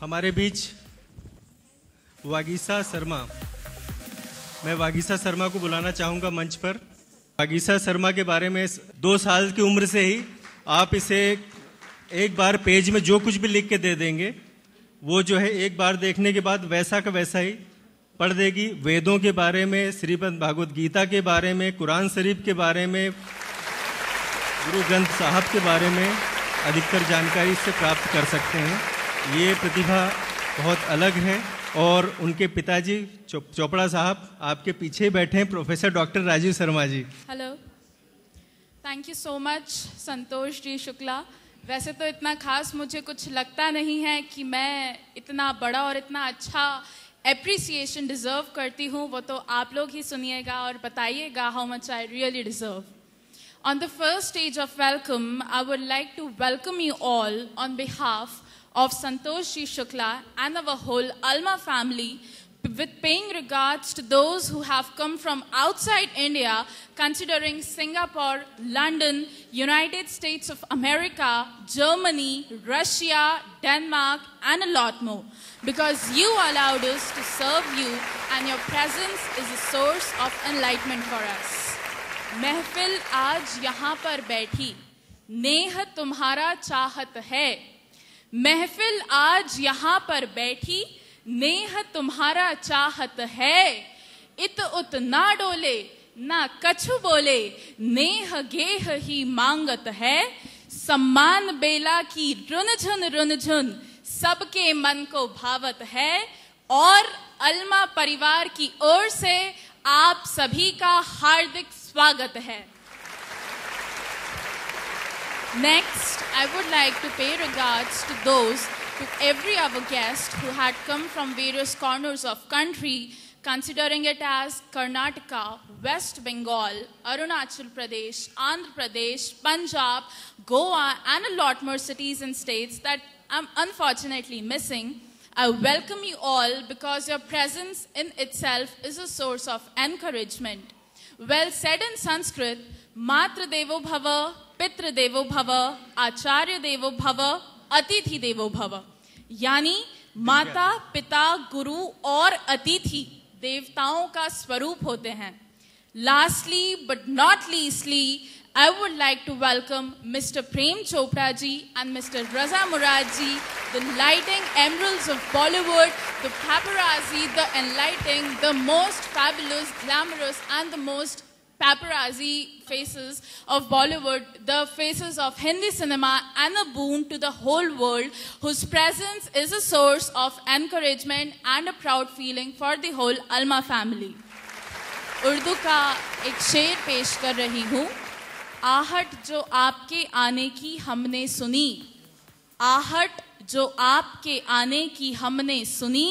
हमारे बीच वागीसा शर्मा, मैं वागीसा शर्मा को बुलाना चाहूँगा मंच पर। वागीसा शर्मा के बारे में 2 साल की उम्र से ही आप इसे एक बार पेज में जो कुछ भी लिख के दे देंगे, वो जो है एक बार देखने के बाद वैसा का वैसा ही पढ़ देगी। वेदों के बारे में, श्रीमद् भागवत गीता के बारे में, कुरान शरीफ के बारे में, गुरु ग्रंथ साहब के बारे में अधिकतर जानकारी इससे प्राप्त कर सकते हैं। ये प्रतिभा बहुत अलग है। और उनके पिताजी चोपड़ा साहब आपके पीछे बैठे हैं, professor doctor Rajiv Sharma ji. Hello, thank you so much Santosh ji Shukla. वैसे तो इतना खास मुझे कुछ लगता नहीं है कि मैं इतना बड़ा और इतना अच्छा एप्रिसिएशन डिजर्व करती हूँ, वो तो आप लोग ही सुनिएगा और बताइएगा how much I really deserve. On the first stage of welcome, I would like to welcome you all on behalf of Santosh Ji Shukla and our whole Alma family, with paying regards to those who have come from outside India, considering Singapore, London, United States of America, Germany, Russia, Denmark, and a lot more, because you allowed us to serve you, and your presence is a source of enlightenment for us. महफिल आज यहाँ पर बैठी, नेह तुम्हारा चाहत है। महफिल आज यहाँ पर बैठी, नेह तुम्हारा चाहत है। इत उत ना डोले, ना कछु बोले, नेह गेह ही मांगत है। सम्मान बेला की रुनझुन सबके मन को भावत है। और अल्मा परिवार की ओर से आप सभी का हार्दिक स्वागत है। Next, I would like to pay regards to every other guest who had come from various corners of country, considering it as Karnataka, West Bengal, Arunachal Pradesh, Andhra Pradesh, Punjab, Goa, and a lot more cities and states that I'm unfortunately missing. I welcome you all because your presence in itself is a source of encouragement. Well said in Sanskrit, Matra Devo Bhava, Pitra Devo Bhava, Acharya Devo Bhava, Atithi Devo Bhava. यानी माता, पिता, गुरु और अतिथि देवताओं का स्वरूप होते हैं। Lastly but not leastly, I would like to welcome Mr. Prem Chopra ji and Mr. Raza Murad ji, the lighting emeralds of Bollywood, the paparazzi, the enlightening, the most fabulous, glamorous, and the most paparazzi faces of Bollywood, the faces of Hindi cinema, and a boon to the whole world, whose presence is a source of encouragement and a proud feeling for the whole Alma family. Urdu का एक शेर पेश कर रही हूँ। आहट जो आपके आने की हमने सुनी, आहट जो आपके आने की हमने सुनी,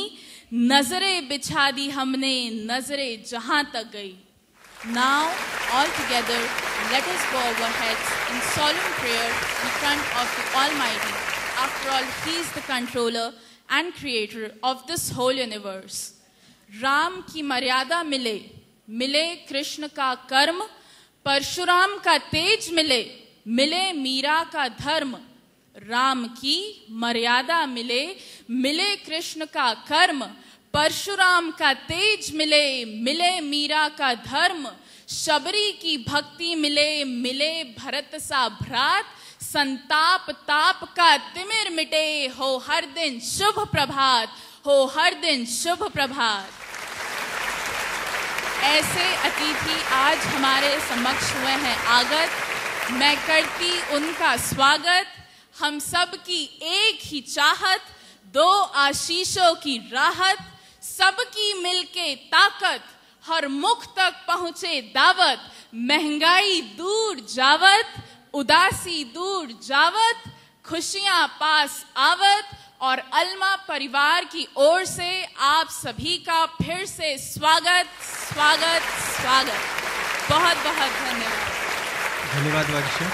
नजरें बिछा दी हमने, नजरें जहां तक गई। Now, all together, let us bow our heads in solemn prayer in front of the Almighty. After all, He is the controller and creator of this whole universe. Ram की मर्यादा मिले, मिले कृष्ण का कर्म, परशुराम का तेज मिले, मिले मीरा का धर्म। राम की मर्यादा मिले, मिले कृष्ण का कर्म, परशुराम का तेज मिले, मिले मीरा का धर्म। शबरी की भक्ति मिले, मिले भरत सा भ्रात, संताप ताप का तिमिर मिटे, हो हर दिन शुभ प्रभात, हो हर दिन शुभ प्रभात। ऐसे अतिथि आज हमारे समक्ष हुए हैं आगत, मैं करती उनका स्वागत। हम सब की एक ही चाहत, 2 आशीषों की राहत, सबकी मिलके ताकत, हर मुख तक पहुँचे दावत। महंगाई दूर जावत, उदासी दूर जावत, खुशियाँ पास आवत। और अल्मा परिवार की ओर से आप सभी का फिर से स्वागत स्वागत स्वागत। बहुत बहुत धन्यवाद। धन्यवाद वागीसा।